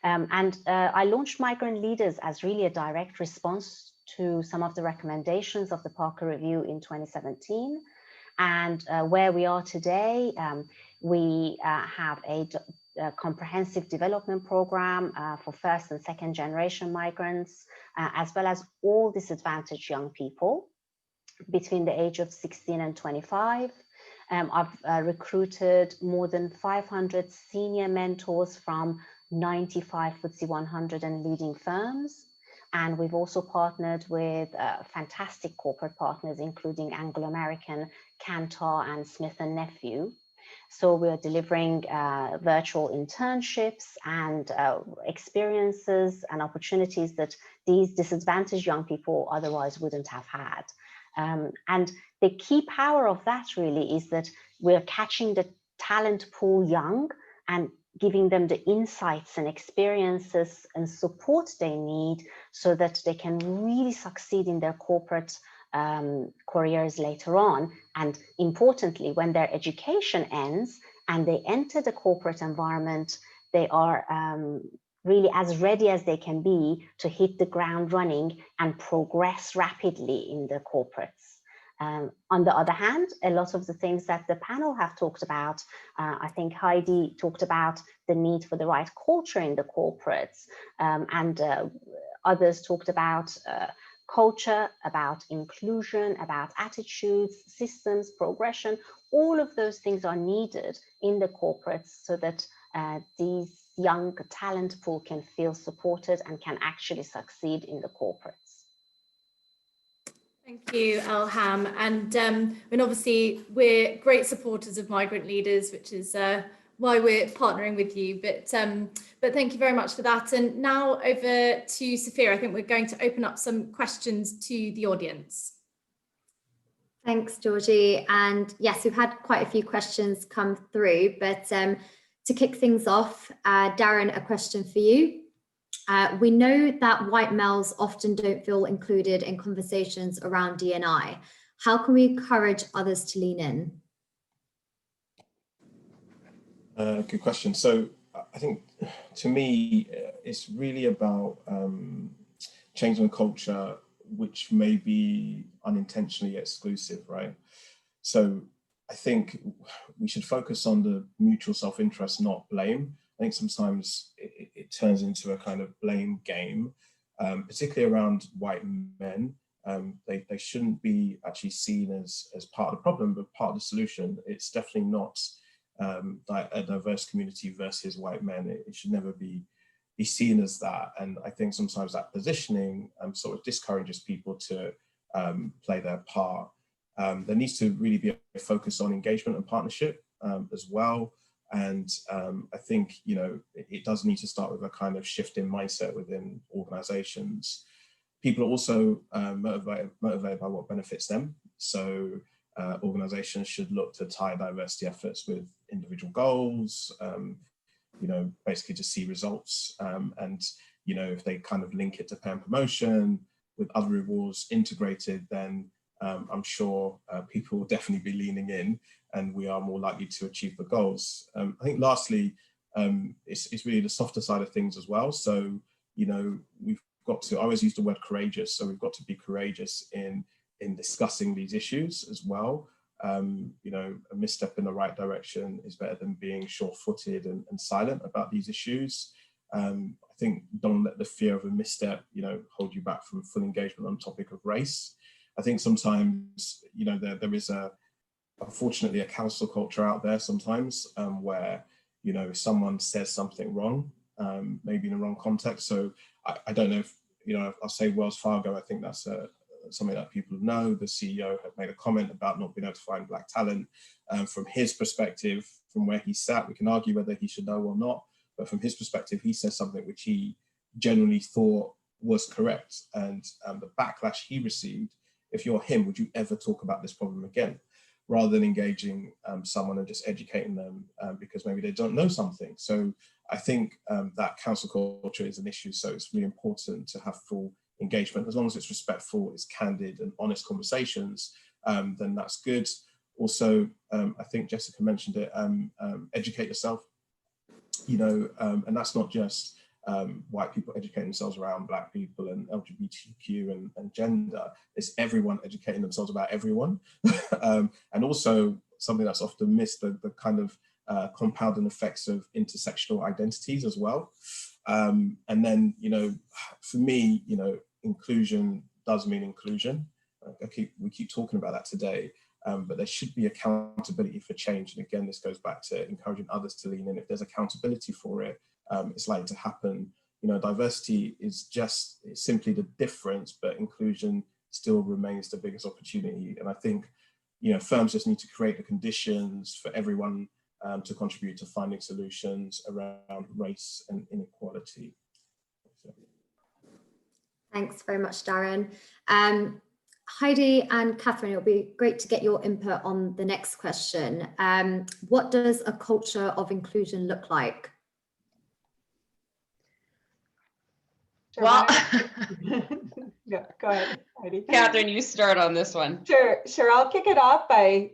I launched Migrant Leaders as really a direct response to some of the recommendations of the Parker Review in 2017. And where we are today, we have a comprehensive development program for first and second generation migrants, as well as all disadvantaged young people between the age of 16 and 25. I've recruited more than 500 senior mentors from 95 FTSE 100 and leading firms. And we've also partnered with fantastic corporate partners, including Anglo-American, Kantar, and Smith & Nephew. So we're delivering virtual internships and experiences and opportunities that these disadvantaged young people otherwise wouldn't have had. And the key power of that really is that we're catching the talent pool young and giving them the insights and experiences and support they need so that they can really succeed in their corporate careers later on. And importantly, when their education ends and they enter the corporate environment, they are really as ready as they can be to hit the ground running and progress rapidly in the corporates. On the other hand, a lot of the things that the panel have talked about, I think Heidi talked about the need for the right culture in the corporates, and others talked about culture, about inclusion, about attitudes, systems, progression. All of those things are needed in the corporates so that these young talent pool can feel supported and can actually succeed in the corporates. Thank you, Elham. And obviously we're great supporters of migrant leaders, which is why we're partnering with you. But thank you very much for that. And now over to Sophia. I think we're going to open up some questions to the audience. Thanks, Georgie. And yes, we've had quite a few questions come through, but to kick things off, Darren, a question for you. We know that white males often don't feel included in conversations around D&I. How can we encourage others to lean in? Good question. So I think, to me, it's really about changing a culture which may be unintentionally exclusive, right? So I think we should focus on the mutual self-interest, not blame. I think sometimes it turns into a kind of blame game, particularly around white men. They shouldn't be actually seen as part of the problem, but part of the solution. It's definitely not like a diverse community versus white men. It should never be seen as that. And I think sometimes that positioning sort of discourages people to play their part. There needs to really be a focus on engagement and partnership as well. And I think, you know, it does need to start with a kind of shift in mindset within organizations. People are also motivated by what benefits them. So organizations should look to tie diversity efforts with individual goals, you know, basically to see results. And, you know, if they kind of link it to pay and promotion with other rewards integrated, then I'm sure people will definitely be leaning in and we are more likely to achieve the goals. I think lastly, it's really the softer side of things as well. So, you know, we've got to, I always use the word courageous. So we've got to be courageous in discussing these issues as well. You know, a misstep in the right direction is better than being short-footed and silent about these issues. I think don't let the fear of a misstep, you know, hold you back from full engagement on the topic of race. I think sometimes, you know, there is unfortunately a council culture out there sometimes where, you know, if someone says something wrong, maybe in the wrong context. So I don't know if, you know, I'll say Wells Fargo, I think that's something that people know. The CEO had made a comment about not being able to find black talent. From his perspective, from where he sat, we can argue whether he should know or not, but from his perspective, he said something which he genuinely thought was correct. And the backlash he received, if you're him, would you ever talk about this problem again? Rather than engaging someone and just educating them because maybe they don't know something. So I think that council culture is an issue. So it's really important to have full engagement. As long as it's respectful, it's candid and honest conversations, then that's good. Also, I think Jessica mentioned it, educate yourself, you know, and that's not just white people educating themselves around black people and LGBTQ and gender. It's everyone educating themselves about everyone. And also something that's often missed, the kind of compounding effects of intersectional identities as well. And then, you know, for me, you know, inclusion does mean inclusion. We keep talking about that today, but there should be accountability for change. And again, this goes back to encouraging others to lean in. If there's accountability for it, it's likely to happen. You know, diversity is just simply the difference, but inclusion still remains the biggest opportunity. And I think, you know, firms just need to create the conditions for everyone to contribute to finding solutions around race and inequality. So. Thanks very much, Darren. Heidi and Catherine, it'll be great to get your input on the next question. What does a culture of inclusion look like? Sure, Well, Yeah, go ahead, Heidi. Catherine, you start on this one. Sure. I'll kick it off by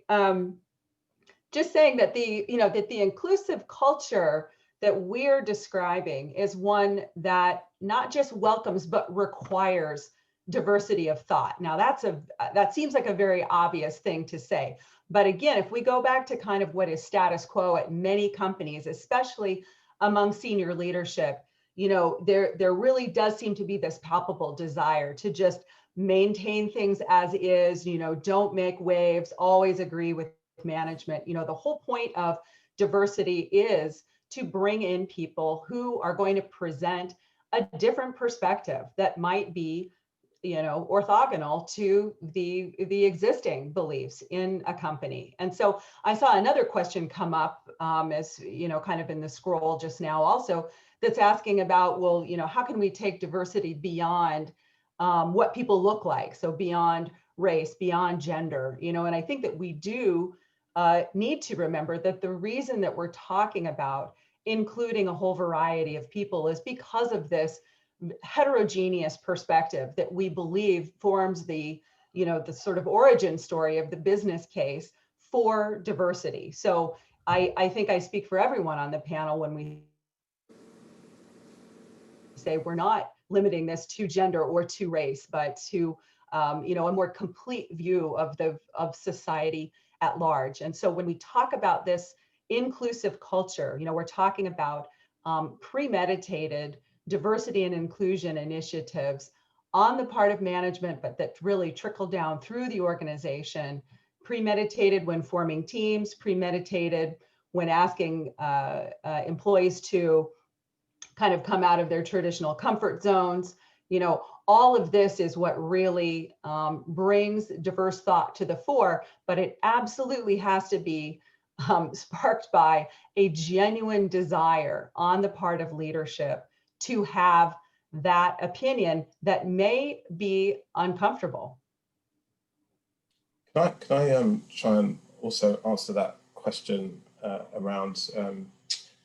just saying that the inclusive culture that we're describing is one that not just welcomes but requires diversity of thought. Now that seems like a very obvious thing to say, but again, if we go back to kind of what is status quo at many companies, especially among senior leadership, there really does seem to be this palpable desire to just maintain things as is, don't make waves, always agree with management. The whole point of diversity is to bring in people who are going to present a different perspective that might be, orthogonal to the existing beliefs in a company. And so I saw another question come up as, kind of in the scroll just now also, that's asking about, well, how can we take diversity beyond what people look like? So beyond race, beyond gender, and I think that we do need to remember that the reason that we're talking about including a whole variety of people is because of this heterogeneous perspective that we believe forms the sort of origin story of the business case for diversity. So I think I speak for everyone on the panel when we say we're not limiting this to gender or to race, but to a more complete view of society at large. And so when we talk about this inclusive culture, we're talking about premeditated diversity and inclusion initiatives on the part of management, but that really trickle down through the organization, premeditated when forming teams, premeditated when asking employees to kind of come out of their traditional comfort zones. All of this is what really brings diverse thought to the fore, but it absolutely has to be sparked by a genuine desire on the part of leadership to have that opinion that may be uncomfortable. Can I try and also answer that question around, I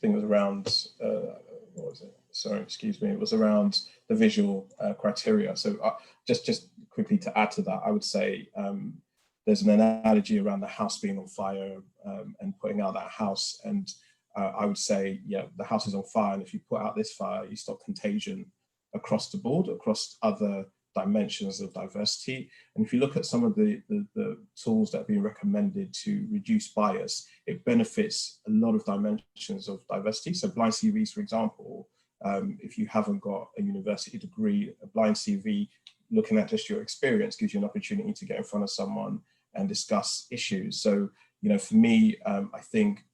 think it was around, what was it? Sorry, excuse me. It was around the visual criteria. So just quickly to add to that, I would say there's an analogy around the house being on fire and putting out that house. And I would say, the house is on fire. And if you put out this fire, you stop contagion across the board, across other dimensions of diversity. And if you look at some of the tools that have been recommended to reduce bias, it benefits a lot of dimensions of diversity. So blind CVs, for example, if you haven't got a university degree, a blind CV, looking at just your experience gives you an opportunity to get in front of someone and discuss issues. So, for me, I think,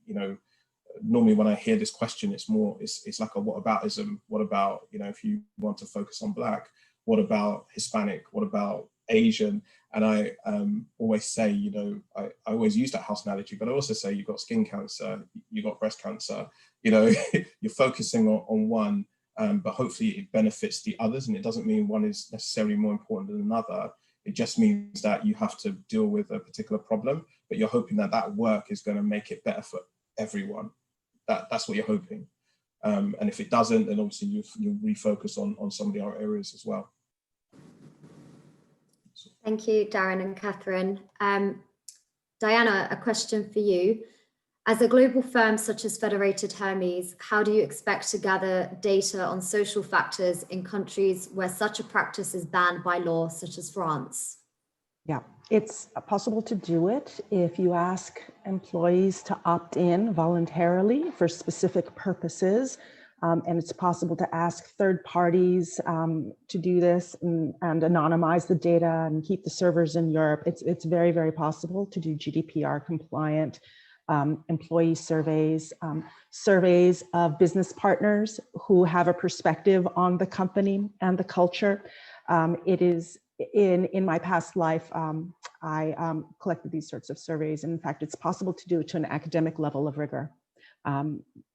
normally when I hear this question, it's like a whataboutism. What about, if you want to focus on Black, what about Hispanic? What about Asian? And I always say, I always use that house analogy, but I also say you've got skin cancer, you've got breast cancer, you're focusing on one, but hopefully it benefits the others. And it doesn't mean one is necessarily more important than another. It just means that you have to deal with a particular problem, but you're hoping that that work is going to make it better for everyone. That's what you're hoping. And if it doesn't, then obviously you refocus on some of the other areas as well. Thank you, Darren and Catherine. Diana, a question for you. As a global firm such as Federated Hermes, how do you expect to gather data on social factors in countries where such a practice is banned by law, such as France? Yeah, it's possible to do it if you ask employees to opt in voluntarily for specific purposes. And it's possible to ask third parties to do this and anonymize the data and keep the servers in Europe. It's very, very possible to do GDPR compliant employee surveys, surveys of business partners who have a perspective on the company and the culture. It is in my past life, I collected these sorts of surveys. And in fact, it's possible to do it to an academic level of rigor.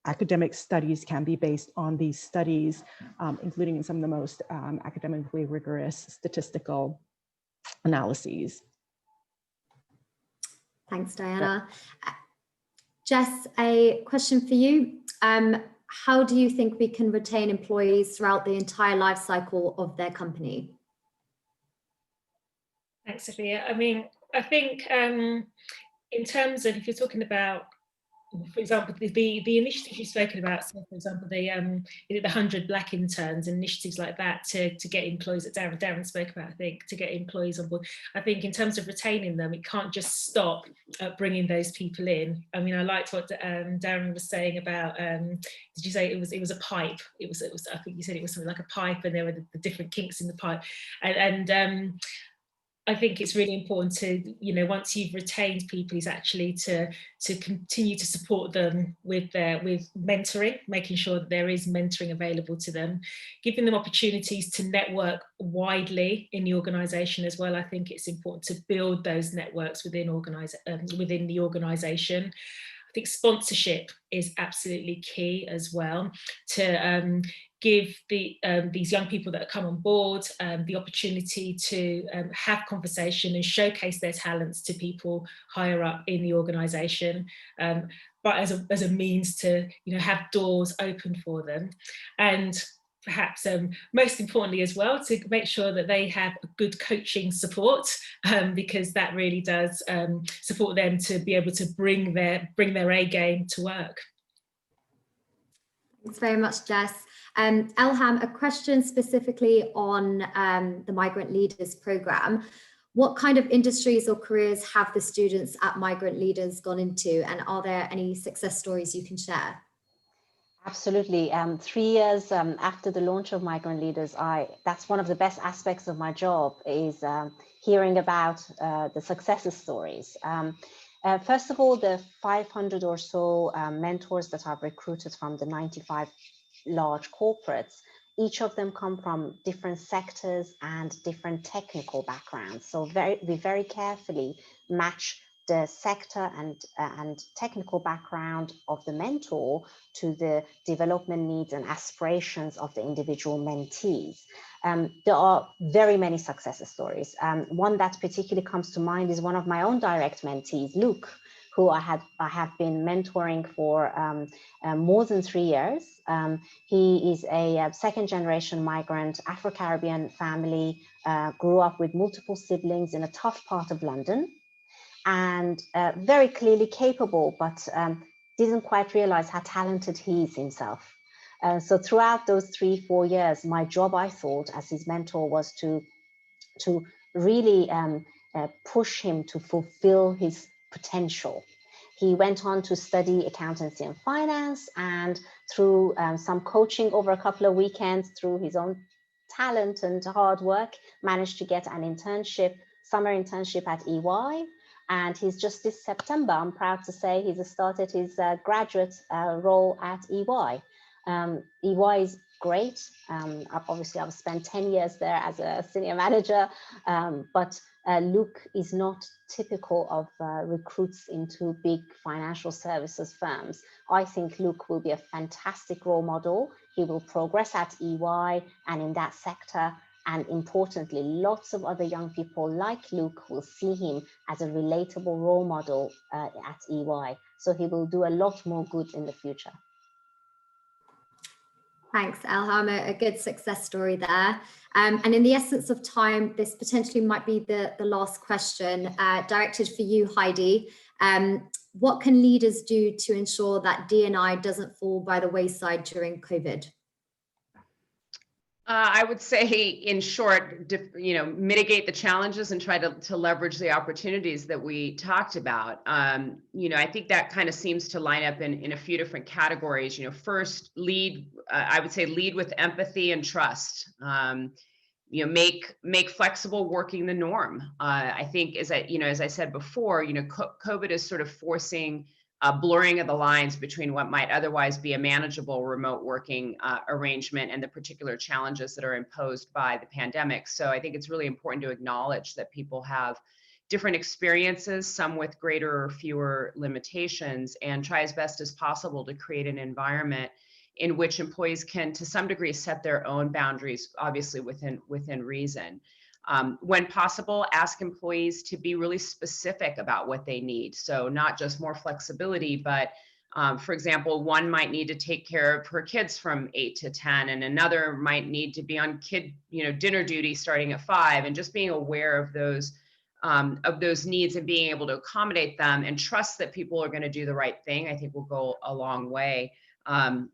Academic studies can be based on these studies, including some of the most academically rigorous statistical analyses. Thanks, Diana. Jess, a question for you. How do you think we can retain employees throughout the entire life cycle of their company? Thanks, Sophia. I mean, I think in terms of, if you're talking about, for example, the initiatives you've spoken about, so for example, the 100 Black interns and initiatives like that to get employees that Darren spoke about, I think, to get employees on board. I think in terms of retaining them, it can't just stop at bringing those people in. I mean, I liked what Darren was saying about, did you say it was a pipe? It was I think you said it was something like a pipe, and there were the different kinks in the pipe, and I think it's really important to, you know, once you've retained people, is actually to continue to support them with mentoring, making sure that there is mentoring available to them, giving them opportunities to network widely in the organisation as well. I think it's important to build those networks within the organisation. I think sponsorship is absolutely key as well, to give these young people that come on board the opportunity to have conversation and showcase their talents to people higher up in the organisation, but as a means to, you know, have doors open for them, and perhaps most importantly as well, to make sure that they have good coaching support, because that really does support them to be able to bring their A game to work. Thanks very much, Jess. Elham, a question specifically on the Migrant Leaders Programme. What kind of industries or careers have the students at Migrant Leaders gone into, and are there any success stories you can share? Absolutely. 3 years after the launch of Migrant Leaders, that's one of the best aspects of my job, is hearing about the success stories. First of all, the 500 or so mentors that I've recruited from the 95 large corporates, each of them come from different sectors and different technical backgrounds. So we very carefully match the sector and technical background of the mentor to the development needs and aspirations of the individual mentees. There are very many success stories. One that particularly comes to mind is one of my own direct mentees, Luke, who I have been mentoring for more than 3 years. He is a second generation migrant, Afro-Caribbean family, grew up with multiple siblings in a tough part of London, and very clearly capable, but didn't quite realize how talented he is himself. So throughout those 3-4 years, my job, I thought, as his mentor, was to really push him to fulfill his potential. He went on to study accountancy and finance, and through some coaching over a couple of weekends, through his own talent and hard work, managed to get an internship, summer internship at EY. And he's just this September, I'm proud to say, he's started his graduate role at EY. EY is great. Obviously, I've spent 10 years there as a senior manager, but Luke is not typical of recruits into big financial services firms. I think Luke will be a fantastic role model. He will progress at EY and in that sector. And importantly, lots of other young people like Luke will see him as a relatable role model at EY. So he will do a lot more good in the future. Thanks, Elham, a good success story there. And in the essence of time, this potentially might be the last question, directed for you, Heidi. What can leaders do to ensure that D&I doesn't fall by the wayside during COVID? I would say, in short, mitigate the challenges and try to leverage the opportunities that we talked about. I think that kind of seems to line up in a few different categories. First, lead. I would say lead with empathy and trust. Make flexible working the norm. I think, as I said before, COVID is sort of forcing a blurring of the lines between what might otherwise be a manageable remote working arrangement and the particular challenges that are imposed by the pandemic. So I think it's really important to acknowledge that people have different experiences, some with greater or fewer limitations, and try as best as possible to create an environment in which employees can, to some degree, set their own boundaries, obviously within reason. When possible, ask employees to be really specific about what they need. So not just more flexibility, but for example, one might need to take care of her kids from 8 to 10, and another might need to be on dinner duty starting at 5, and just being aware of those of those needs and being able to accommodate them and trust that people are going to do the right thing, I think will go a long way. And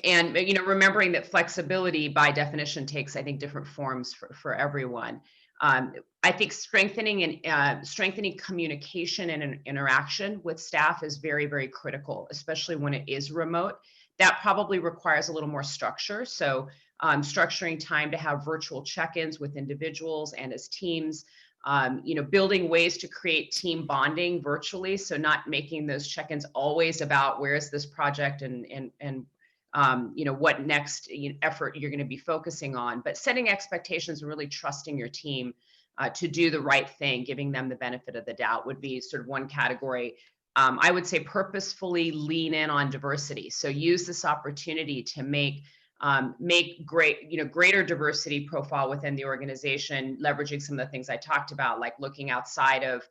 remembering that flexibility by definition takes, I think, different forms for everyone. I think strengthening communication and interaction with staff is very, very critical, especially when it is remote. That probably requires a little more structure. So structuring time to have virtual check-ins with individuals and as teams, building ways to create team bonding virtually. So not making those check-ins always about where is this project and what next effort you're going to be focusing on, but setting expectations and really trusting your team to do the right thing, giving them the benefit of the doubt would be sort of one category. I would say purposefully lean in on diversity. So use this opportunity to make greater diversity profile within the organization, leveraging some of the things I talked about, like looking outside of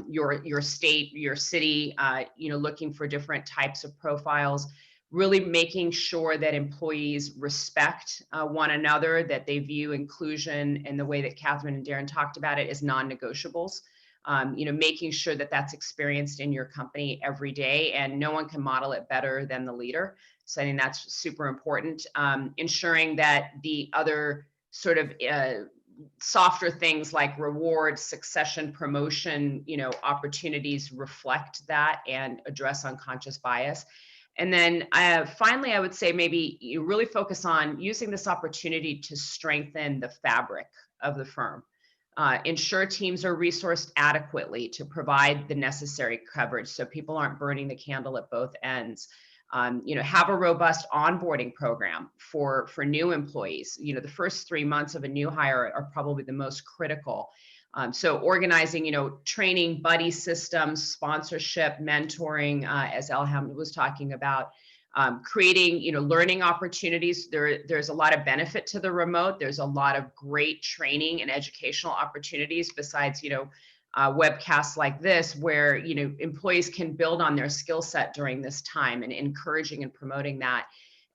your state, your city, looking for different types of profiles, really making sure that employees respect one another, that they view inclusion in the way that Catherine and Darren talked about it as non-negotiables. Making sure that that's experienced in your company every day, and no one can model it better than the leader. So I think that's super important. Ensuring that the other sort of softer things like reward, succession, promotion, opportunities reflect that and address unconscious bias. And then finally, I would say maybe you really focus on using this opportunity to strengthen the fabric of the firm. Ensure teams are resourced adequately to provide the necessary coverage so people aren't burning the candle at both ends. Have a robust onboarding program for new employees. The first 3 months of a new hire are probably the most critical. So organizing, training, buddy systems, sponsorship, mentoring, as Elham was talking about, creating, learning opportunities. There's a lot of benefit to the remote. There's a lot of great training and educational opportunities besides, webcasts like this, where, employees can build on their skill set during this time, and encouraging and promoting that.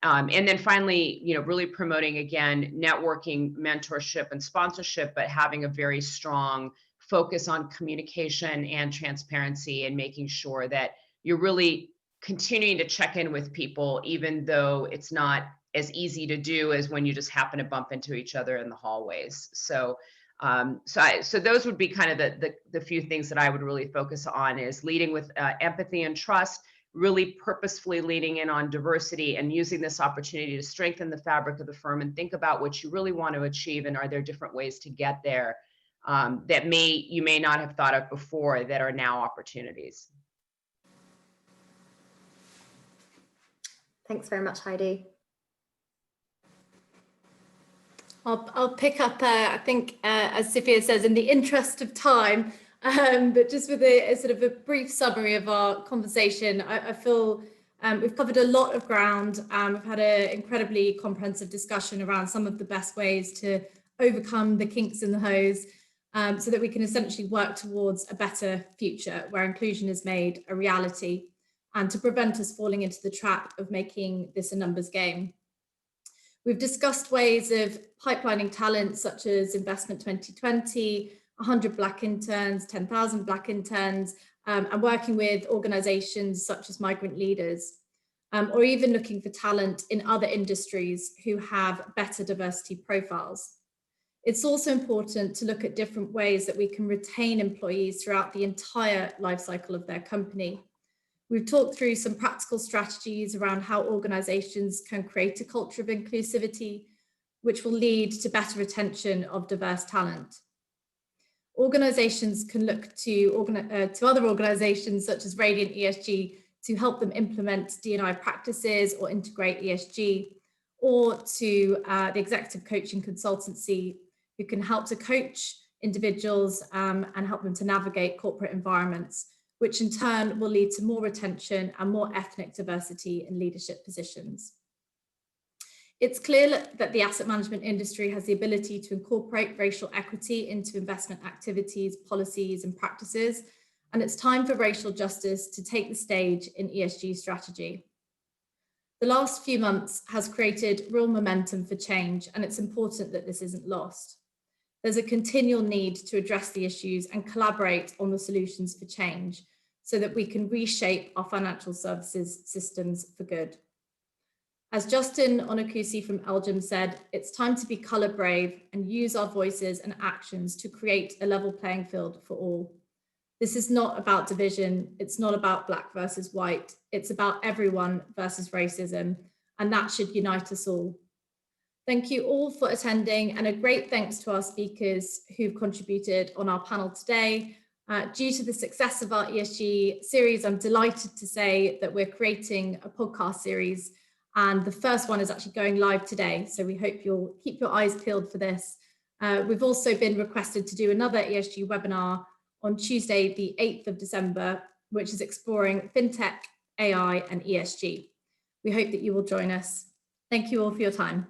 And then finally, really promoting, again, networking, mentorship, and sponsorship, but having a very strong focus on communication and transparency, and making sure that you're really continuing to check in with people, even though it's not as easy to do as when you just happen to bump into each other in the hallways. So those would be kind of the few things that I would really focus on, is leading with empathy and trust, really purposefully leaning in on diversity, and using this opportunity to strengthen the fabric of the firm and think about what you really want to achieve, and are there different ways to get there that you may not have thought of before that are now opportunities. Thanks very much, Heidi. I'll pick up, I think, as Sophia says, in the interest of time, but just with a sort of a brief summary of our conversation. I feel we've covered a lot of ground. We've had an incredibly comprehensive discussion around some of the best ways to overcome the kinks in the hose, so that we can essentially work towards a better future where inclusion is made a reality, and to prevent us falling into the trap of making this a numbers game. We've discussed ways of pipelining talent such as Investment 2020, 100 Black interns, 10,000 Black interns, and working with organisations such as Migrant Leaders, or even looking for talent in other industries who have better diversity profiles. It's also important to look at different ways that we can retain employees throughout the entire life cycle of their company. We've talked through some practical strategies around how organisations can create a culture of inclusivity, which will lead to better retention of diverse talent. Organisations can look to other organisations such as Radiant ESG to help them implement D&I practices or integrate ESG, or to the executive coaching consultancy, who can help to coach individuals and help them to navigate corporate environments, which in turn will lead to more retention and more ethnic diversity in leadership positions. It's clear that the asset management industry has the ability to incorporate racial equity into investment activities, policies, and practices, and it's time for racial justice to take the stage in ESG strategy. The last few months has created real momentum for change, and it's important that this isn't lost. there's a continual need to address the issues and collaborate on the solutions for change so that we can reshape our financial services systems for good. As Justin Onakusi from Elgin said, it's time to be colour brave and use our voices and actions to create a level playing field for all. This is not about division. It's not about black versus white. It's about everyone versus racism, and that should unite us all. Thank you all for attending, and a great thanks to our speakers who've contributed on our panel today. Due to the success of our ESG series, I'm delighted to say that we're creating a podcast series, and the first one is actually going live today. So we hope you'll keep your eyes peeled for this. We've also been requested to do another ESG webinar on Tuesday, the 8th of December, which is exploring FinTech, AI, and ESG. We hope that you will join us. Thank you all for your time.